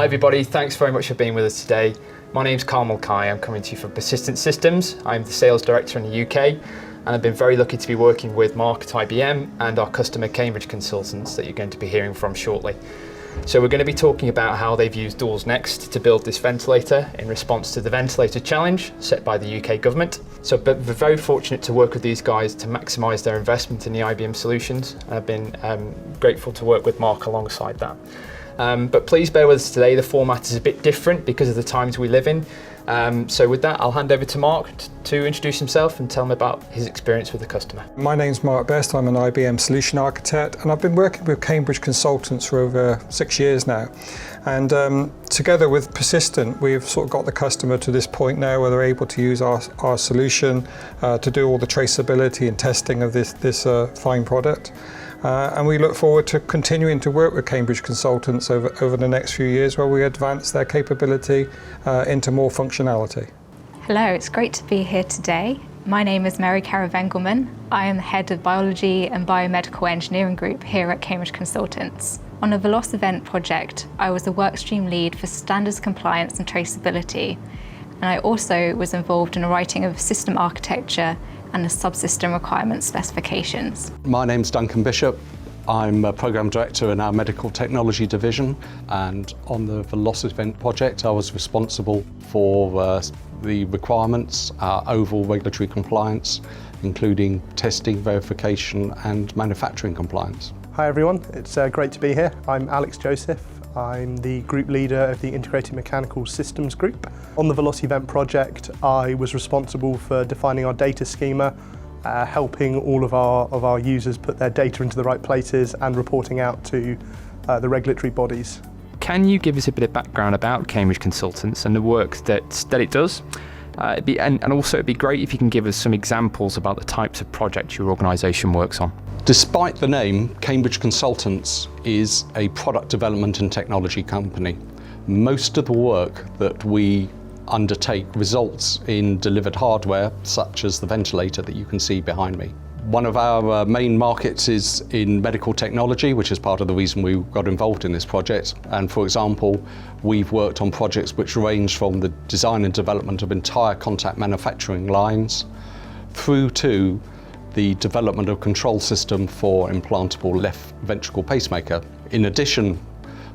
Hi everybody, thanks very much for being with us today. My name's Carmel Kai, I'm coming to you from Persistent Systems. I'm the Sales Director in the UK, and I've been very lucky to be working with Mark at IBM and our customer Cambridge consultants that you're going to be hearing from shortly. So we're going to be talking about how they've used Doors Next to build this ventilator in response to the ventilator challenge set by the UK government. So we're very fortunate to work with these guys to maximise their investment in the IBM solutions. I've been grateful to work with Mark alongside that. But please bear with us today, the format is a bit different because of the times we live in. So with that, I'll hand over to Mark to introduce himself and tell me about his experience with the customer. My name's Mark Best, I'm an IBM solution architect, and I've been working with Cambridge consultants for over 6 years now. And together with Persistent, we've sort of got the customer to this point now where they're able to use our solution to do all the traceability and testing of this fine product. And we look forward to continuing to work with Cambridge consultants over the next few years where we advance their capability into more functionality. Hello, it's great to be here today. My name is Mary Caravengelman. I am the Head of Biology and Biomedical Engineering Group here at Cambridge Consultants. On a VelocIvent project, I was the workstream lead for standards compliance and traceability, and I also was involved in the writing of system architecture and the subsystem requirement specifications. My name's Duncan Bishop. I'm a Programme Director in our Medical Technology Division, and on the VelocIvent project I was responsible for the requirements, our overall regulatory compliance, including testing, verification and manufacturing compliance. Hi everyone, it's great to be here. I'm Alex Joseph. I'm the Group Leader of the Integrated Mechanical Systems Group. On the VelocIvent project, I was responsible for defining our data schema, helping all of our users put their data into the right places and reporting out to the regulatory bodies. Can you give us a bit of background about Cambridge Consultants and the work that it does? And also it'd be great if you can give us some examples about the types of projects your organisation works on. Despite the name, Cambridge Consultants is a product development and technology company. Most of the work that we undertake results in delivered hardware, such as the ventilator that you can see behind me. One of our main markets is in medical technology, which is part of the reason we got involved in this project. And for example, we've worked on projects which range from the design and development of entire contact manufacturing lines through to the development of control system for implantable left ventricle pacemaker. In addition,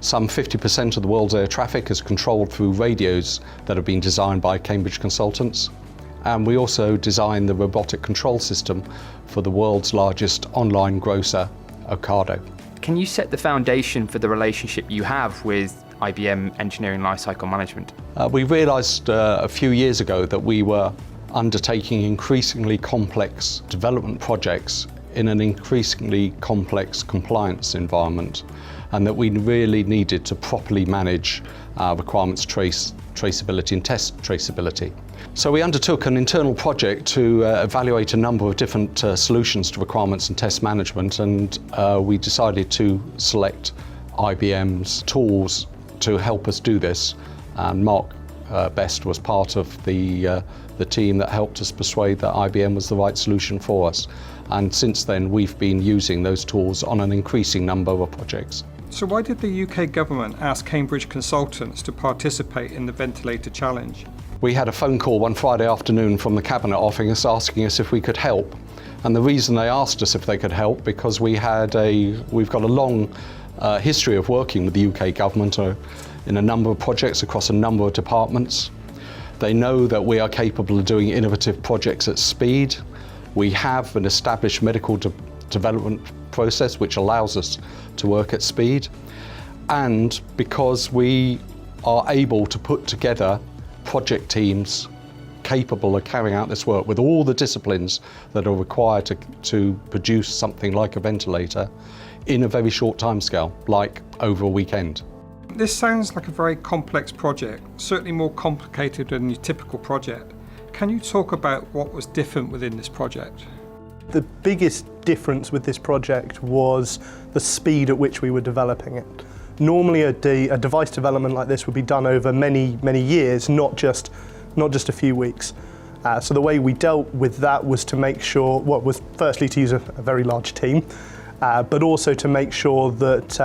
some 50% of the world's air traffic is controlled through radios that have been designed by Cambridge consultants. And we also designed the robotic control system for the world's largest online grocer, Ocado. Can you set the foundation for the relationship you have with IBM Engineering Lifecycle Management? We realised a few years ago that we were undertaking increasingly complex development projects in an increasingly complex compliance environment, and that we really needed to properly manage requirements traceability and test traceability. So we undertook an internal project to evaluate a number of different solutions to requirements and test management, and we decided to select IBM's tools to help us do this. And Mark Best was part of the team that helped us persuade that IBM was the right solution for us. And since then, we've been using those tools on an increasing number of projects. So why did the UK government ask Cambridge consultants to participate in the ventilator challenge? We had a phone call one Friday afternoon from the Cabinet office asking us if we could help. And the reason they asked us if they could help, because we've got a long history of working with the UK government in a number of projects across a number of departments. They know that we are capable of doing innovative projects at speed. We have an established medical development process which allows us to work at speed. And because we are able to put together project teams capable of carrying out this work with all the disciplines that are required to produce something like a ventilator in a very short timescale, like over a weekend. This sounds like a very complex project, certainly more complicated than your typical project. Can you talk about what was different within this project? The biggest difference with this project was the speed at which we were developing it. Normally a device development like this would be done over many years, not just a few weeks. So the way we dealt with that was to make sure, well, was firstly to use a very large team, but also to make sure that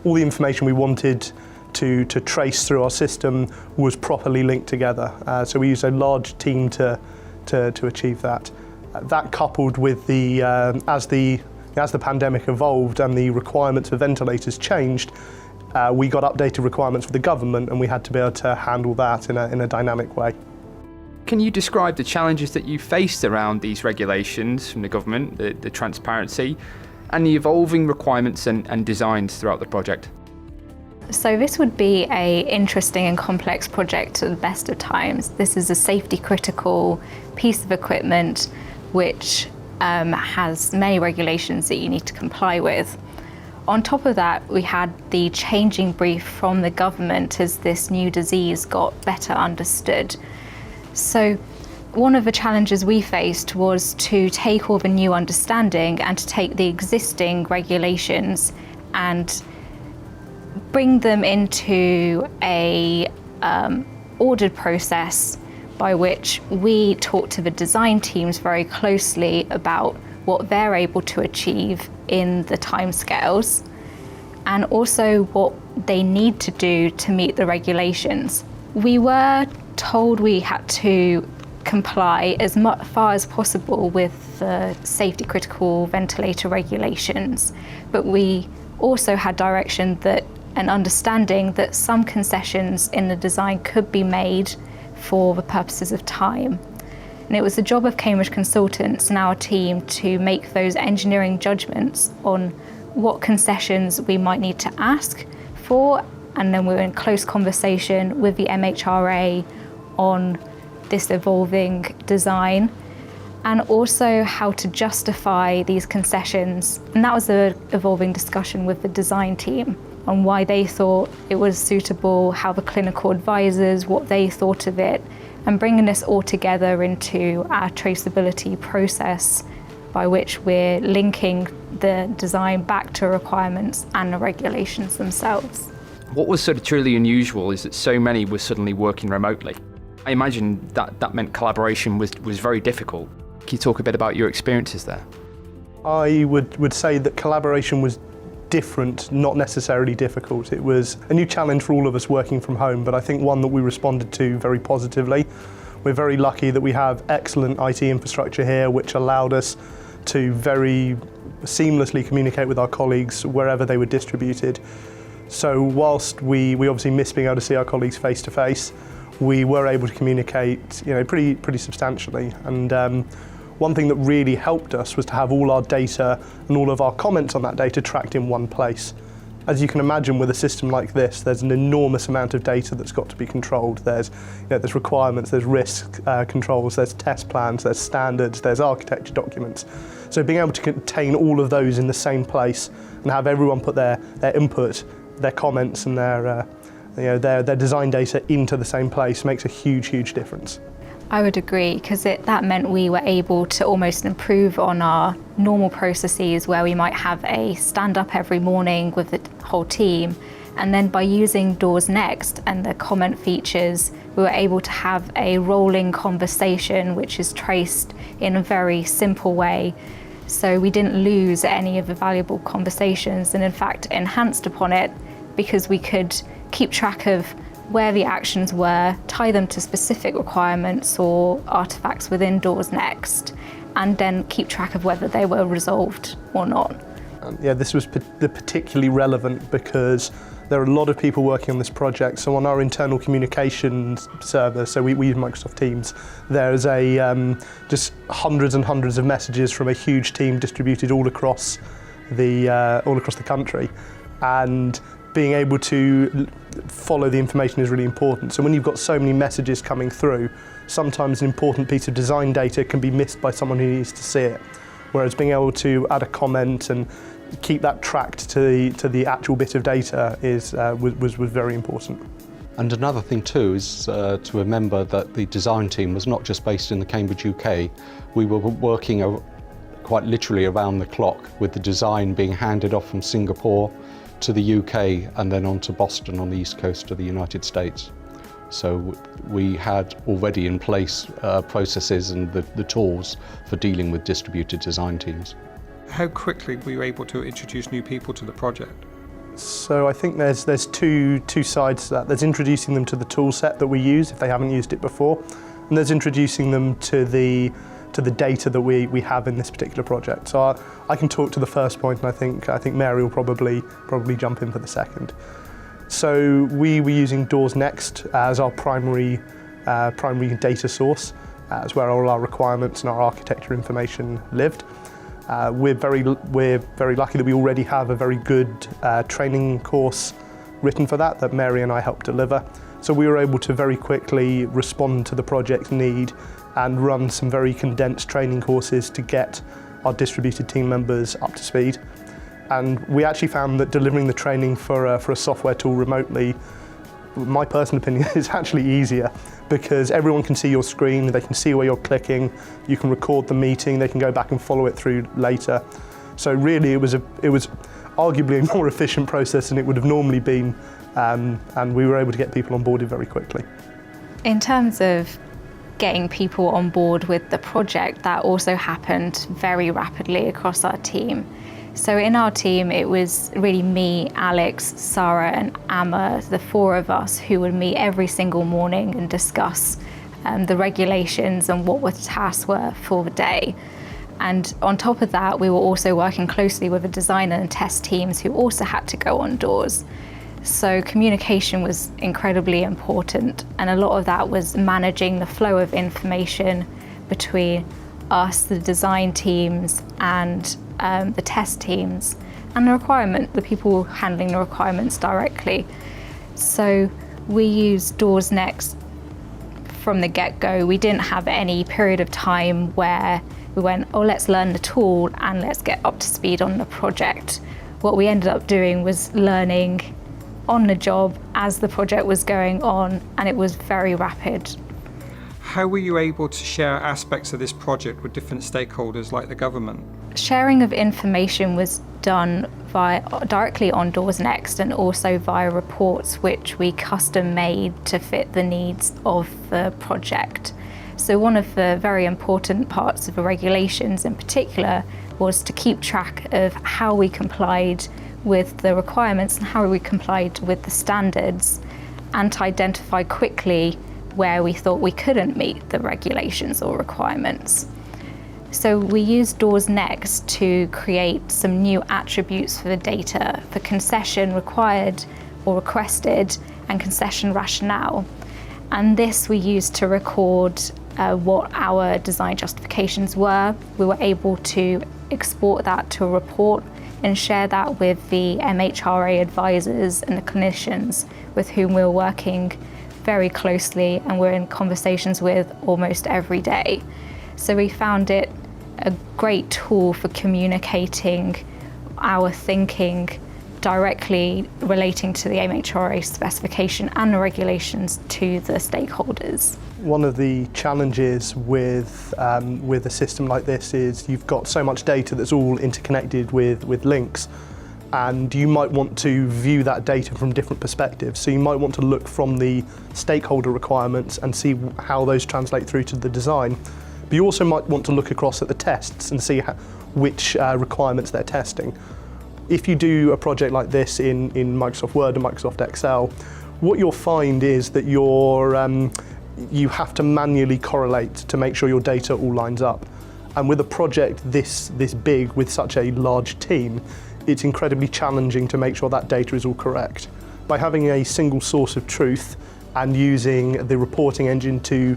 all the information we wanted to trace through our system was properly linked together. So we used a large team to achieve that. That coupled with the as the pandemic evolved and the requirements for ventilators changed, we got updated requirements for the government, and we had to be able to handle that in a dynamic way. Can you describe the challenges that you faced around these regulations from the government, the transparency, and the evolving requirements and designs throughout the project? So this would be an interesting and complex project at the best of times. This is a safety critical piece of equipment which has many regulations that you need to comply with. On top of that, we had the changing brief from the government as this new disease got better understood. So one of the challenges we faced was to take all the new understanding and to take the existing regulations and bring them into a ordered process by which we talk to the design teams very closely about what they're able to achieve in the timescales and also what they need to do to meet the regulations. We were told we had to comply as far as possible with the safety critical ventilator regulations, but we also had direction that an understanding that some concessions in the design could be made for the purposes of time. And it was the job of Cambridge Consultants and our team to make those engineering judgments on what concessions we might need to ask for, and then we were in close conversation with the MHRA on this evolving design and also how to justify these concessions. And that was an evolving discussion with the design team on why they thought it was suitable, how the clinical advisors, what they thought of it, and bringing this all together into our traceability process by which we're linking the design back to requirements and the regulations themselves. What was sort of truly unusual is that so many were suddenly working remotely. I imagine that meant collaboration was very difficult. Can you talk a bit about your experiences there? I would say that collaboration was different, not necessarily difficult. It was a new challenge for all of us working from home, but I think one that we responded to very positively. We're very lucky that we have excellent IT infrastructure here, which allowed us to very seamlessly communicate with our colleagues wherever they were distributed. So whilst we obviously miss being able to see our colleagues face to face, we were able to communicate, pretty substantially. And one thing that really helped us was to have all our data and all of our comments on that data tracked in one place. As you can imagine, with a system like this, there's an enormous amount of data that's got to be controlled. There's requirements, there's risk controls, there's test plans, there's standards, there's architecture documents. So being able to contain all of those in the same place and have everyone put their input, their comments and their design data into the same place makes a huge difference. I would agree, because that meant we were able to almost improve on our normal processes where we might have a stand-up every morning with the whole team, and then by using Doors Next and the comment features, we were able to have a rolling conversation which is traced in a very simple way. So we didn't lose any of the valuable conversations and in fact enhanced upon it because we could keep track of where the actions were, tie them to specific requirements or artifacts within Doors Next, and then keep track of whether they were resolved or not. This was particularly relevant because there are a lot of people working on this project. So on our internal communications server, so we use Microsoft Teams, there's just hundreds and hundreds of messages from a huge team distributed all across the country, and being able to follow the information is really important. So when you've got so many messages coming through, sometimes an important piece of design data can be missed by someone who needs to see it. Whereas being able to add a comment and keep that tracked to the actual bit of data was very important. And another thing too is to remember that the design team was not just based in the Cambridge, UK. We were working quite literally around the clock, with the design being handed off from Singapore to the UK and then on to Boston on the east coast of the United States. So we had already in place processes and the tools for dealing with distributed design teams. How quickly were you able to introduce new people to the project? So I think there's two sides to that. There's introducing them to the tool set that we use if they haven't used it before, and there's introducing them to the data that we have in this particular project. So I can talk to the first point, and I think Mary will probably jump in for the second. So we were using Doors Next as our primary data source, as where all our requirements and our architecture information lived. We're very lucky that we already have a very good training course written for that Mary and I helped deliver. So we were able to very quickly respond to the project's need and run some very condensed training courses to get our distributed team members up to speed. And we actually found that delivering the training for a software tool remotely, my personal opinion, is actually easier, because everyone can see your screen, they can see where you're clicking, you can record the meeting, they can go back and follow it through later. So really it was arguably a more efficient process than it would have normally been, and we were able to get people on board very quickly. In terms of getting people on board with the project, that also happened very rapidly across our team. So in our team, it was really me, Alex, Sarah and Amma, the four of us, who would meet every single morning and discuss the regulations and what the tasks were for the day. And on top of that, we were also working closely with the designer and test teams who also had to go on doors. So communication was incredibly important, and a lot of that was managing the flow of information between us, the design teams, and the test teams, and the people handling the requirements directly. So we used Doors Next from the get-go. We didn't have any period of time where we went, oh, let's learn the tool and let's get up to speed on the project. What we ended up doing was learning on the job as the project was going on, and it was very rapid. How were you able to share aspects of this project with different stakeholders like the government? Sharing of information was done directly on Doors Next, and also via reports which we custom made to fit the needs of the project. So one of the very important parts of the regulations in particular was to keep track of how we complied with the requirements and how we complied with the standards, and to identify quickly where we thought we couldn't meet the regulations or requirements. So we used Doors Next to create some new attributes for the data for concession required or requested and concession rationale. And this we used to record what our design justifications were. We were able to export that to a report and share that with the MHRA advisors and the clinicians with whom we were working very closely and we're in conversations with almost every day. So we found it a great tool for communicating our thinking directly relating to the MHRA specification and the regulations to the stakeholders. One of the challenges with a system like this is you've got so much data that's all interconnected with links, and you might want to view that data from different perspectives. So you might want to look from the stakeholder requirements and see how those translate through to the design. But you also might want to look across at the tests and see which requirements they're testing. If you do a project like this in Microsoft Word and Microsoft Excel, what you'll find is that you have to manually correlate to make sure your data all lines up. And with a project this big, with such a large team, it's incredibly challenging to make sure that data is all correct. By having a single source of truth and using the reporting engine to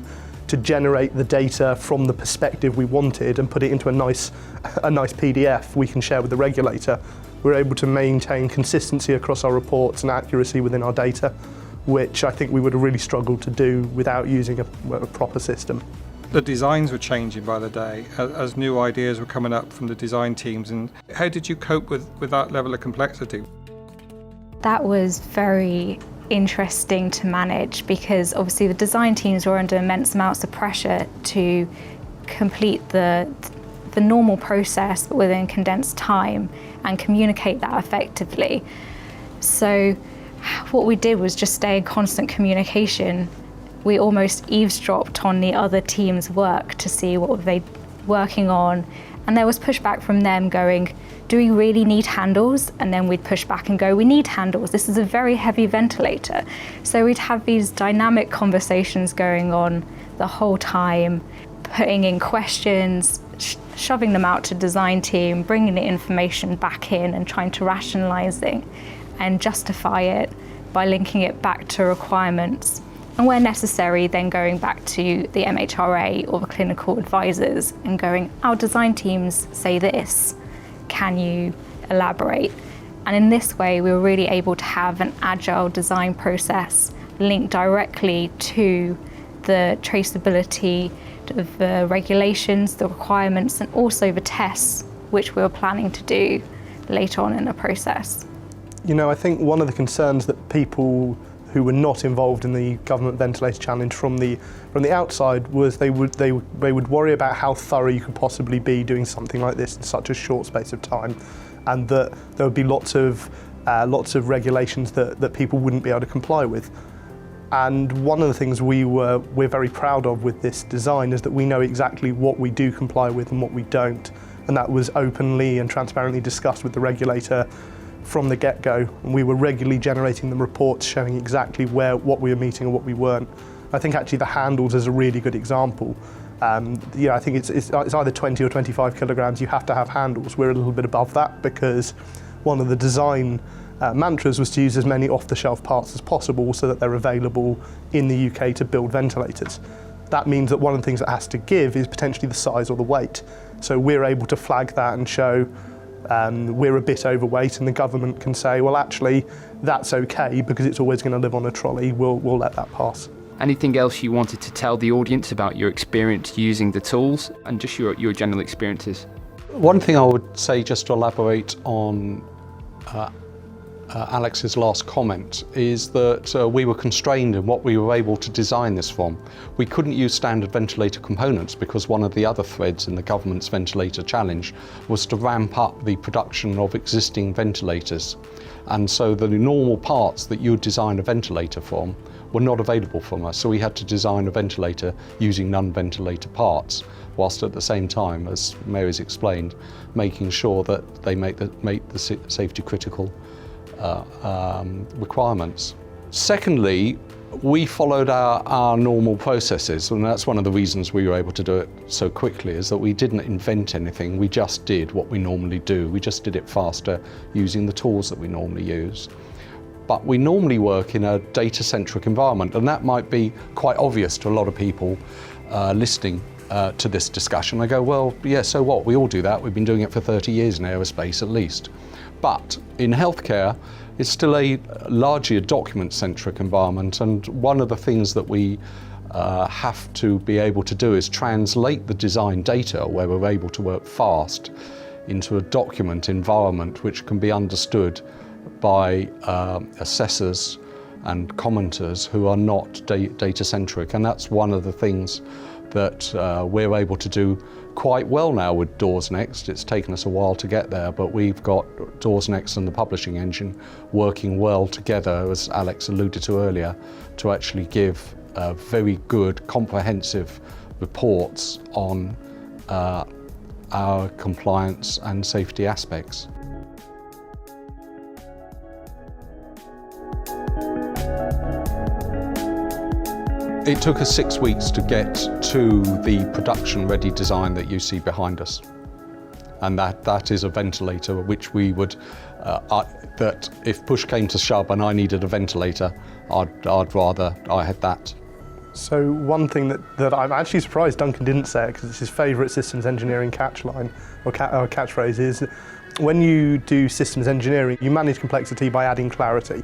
generate the data from the perspective we wanted and put it into a nice PDF we can share with the regulator, we're able to maintain consistency across our reports and accuracy within our data, which I think we would have really struggled to do without using a proper system. The designs were changing by the day as new ideas were coming up from the design teams, and how did you cope with that level of complexity? That was very interesting to manage, because obviously the design teams were under immense amounts of pressure to complete the normal process but within condensed time and communicate that effectively. So what we did was just stay in constant communication. We almost eavesdropped on the other team's work to see what they were working on And there was pushback from them going, do we really need handles? And then we'd push back and go, we need handles. This is a very heavy ventilator. So we'd have these dynamic conversations going on the whole time, putting in questions, shoving them out to design team, bringing the information back in and trying to rationalize it and justify it by linking it back to requirements. And where necessary, then going back to the MHRA or the clinical advisors and going, our design teams say this, can you elaborate? And in this way, we were really able to have an agile design process linked directly to the traceability, the regulations, the requirements, and also the tests, which we were planning to do later on in the process. You know, I think one of the concerns that people who were not involved in the government ventilator challenge from the outside was they would worry about how thorough you could possibly be doing something like this in such a short space of time, and that there would be lots of regulations that people wouldn't be able to comply with. And one of the things we're very proud of with this design is that we know exactly what we do comply with and what we don't, and that was openly and transparently discussed with the regulator from the get-go, and we were regularly generating them reports showing exactly what we were meeting and what we weren't. I think actually the handles is a really good example. I think it's either 20 or 25 kilograms. You have to have handles. We're a little bit above that because one of the design mantras was to use as many off-the-shelf parts as possible so that they're available in the UK to build ventilators. That means that one of the things that has to give is potentially the size or the weight. So we're able to flag that and show we're a bit overweight, and the government can say, well, actually, that's okay because it's always going to live on a trolley. We'll let that pass. Anything else you wanted to tell the audience about your experience using the tools and just your general experiences? One thing I would say, just to elaborate on Alex's last comment, is that we were constrained in what we were able to design this from. We couldn't use standard ventilator components because one of the other threads in the government's ventilator challenge was to ramp up the production of existing ventilators. And so the normal parts that you would design a ventilator from were not available from us. So we had to design a ventilator using non-ventilator parts, whilst at the same time, as Mary's explained, making sure that they make the safety critical requirements. Secondly, we followed our normal processes, and that's one of the reasons we were able to do it so quickly, is that we didn't invent anything, we just did what we normally do. We just did it faster using the tools that we normally use. But we normally work in a data-centric environment, and that might be quite obvious to a lot of people listening to this discussion. I go, well, yeah, so what? We all do that. We've been doing it for 30 years in aerospace at least. But in healthcare, it's still largely a document-centric environment, and one of the things that we have to be able to do is translate the design data, where we're able to work fast, into a document environment which can be understood by assessors and commenters who are not data-centric. And that's one of the things that we're able to do quite well now with Doors Next. It's taken us a while to get there, but we've got Doors Next and the publishing engine working well together, as Alex alluded to earlier, to actually give very good, comprehensive reports on our compliance and safety aspects. It took us 6 weeks to get to the production-ready design that you see behind us. And that is a ventilator which we would, that if push came to shove and I needed a ventilator, I'd rather I had that. So one thing that I'm actually surprised Duncan didn't say, because it's his favourite systems engineering catchphrase, is when you do systems engineering, you manage complexity by adding clarity.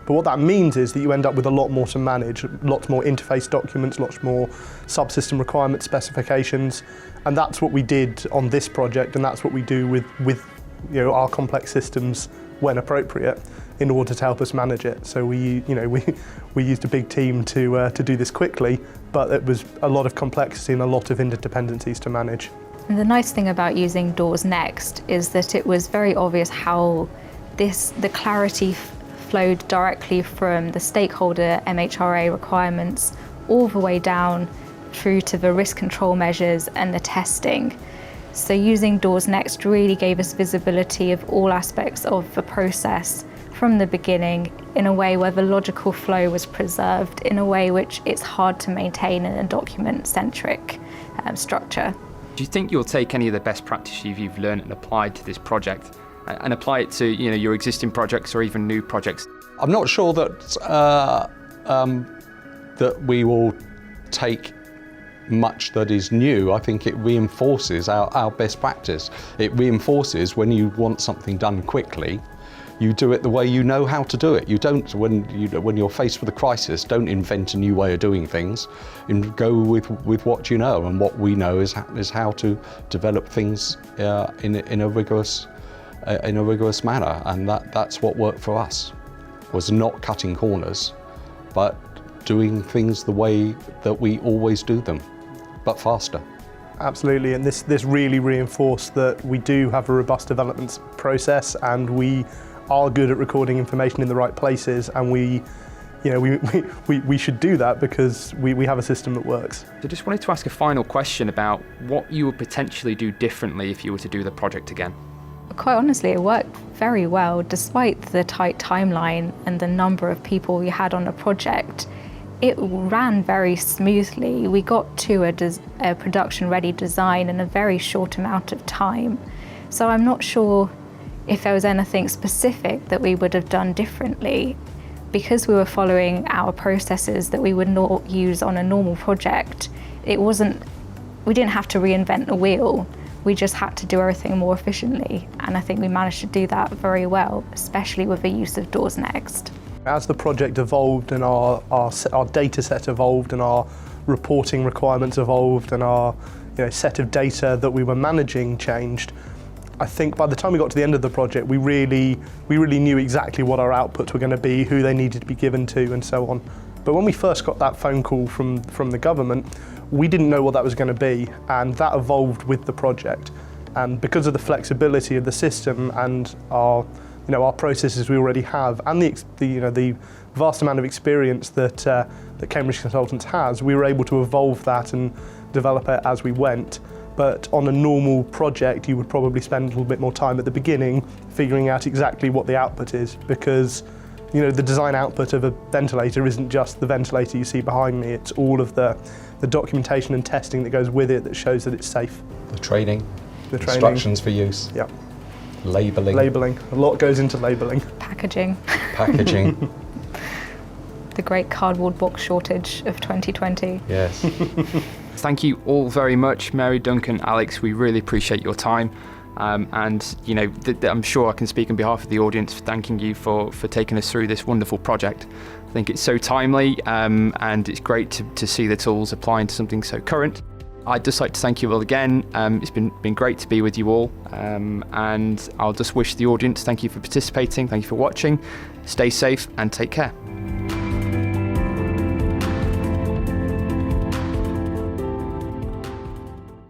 But what that means is that you end up with a lot more to manage, lots more interface documents, lots more subsystem requirement specifications, and that's what we did on this project, and that's what we do with our complex systems when appropriate, in order to help us manage it. So we used a big team to do this quickly, but it was a lot of complexity and a lot of interdependencies to manage. And the nice thing about using Doors Next is that it was very obvious how the clarity flowed directly from the stakeholder MHRA requirements all the way down through to the risk control measures and the testing. So using Doors Next really gave us visibility of all aspects of the process from the beginning in a way where the logical flow was preserved, in a way which it's hard to maintain in a document-centric structure. Do you think you'll take any of the best practices you've learned and applied to this project and apply it to your existing projects or even new projects? I'm not sure that that we will take much that is new. I think it reinforces our best practice. It reinforces when you want something done quickly, you do it the way you know how to do it. You don't, when you're faced with a crisis, don't invent a new way of doing things. And go with what you know, and what we know is how to develop things in a rigorous manner. And that's what worked for us. Was not cutting corners, but doing things the way that we always do them, but faster. Absolutely, and this really reinforced that we do have a robust development process, and we are good at recording information in the right places, and we should do that because we have a system that works. So just wanted to ask a final question about what you would potentially do differently if you were to do the project again. Quite honestly, it worked very well despite the tight timeline and the number of people we had on the project. It ran very smoothly. We got to a production-ready design in a very short amount of time. So I'm not sure if there was anything specific that we would have done differently. Because we were following our processes that we would not use on a normal project, we didn't have to reinvent the wheel. We just had to do everything more efficiently. And I think we managed to do that very well, especially with the use of Doors Next. As the project evolved and our data set evolved and our reporting requirements evolved and our set of data that we were managing changed, I think by the time we got to the end of the project, we really knew exactly what our outputs were going to be, who they needed to be given to, and so on. But when we first got that phone call from the government, we didn't know what that was going to be, and that evolved with the project. And because of the flexibility of the system and our processes we already have, and the vast amount of experience that Cambridge Consultants has, we were able to evolve that and develop it as we went. But on a normal project, you would probably spend a little bit more time at the beginning figuring out exactly what the output is, because the design output of a ventilator isn't just the ventilator you see behind me, it's all of the documentation and testing that goes with it that shows that it's safe. The training, instructions for use. Yeah. Labelling. A lot goes into labelling. Packaging. The great cardboard box shortage of 2020. Yes. Thank you all very much, Mary, Duncan, Alex. We really appreciate your time. And I'm sure I can speak on behalf of the audience for thanking you for taking us through this wonderful project. I think it's so timely and it's great to see the tools applying to something so current. I'd just like to thank you all again. It's been great to be with you all, and I'll just wish the audience thank you for participating, thank you for watching, stay safe and take care.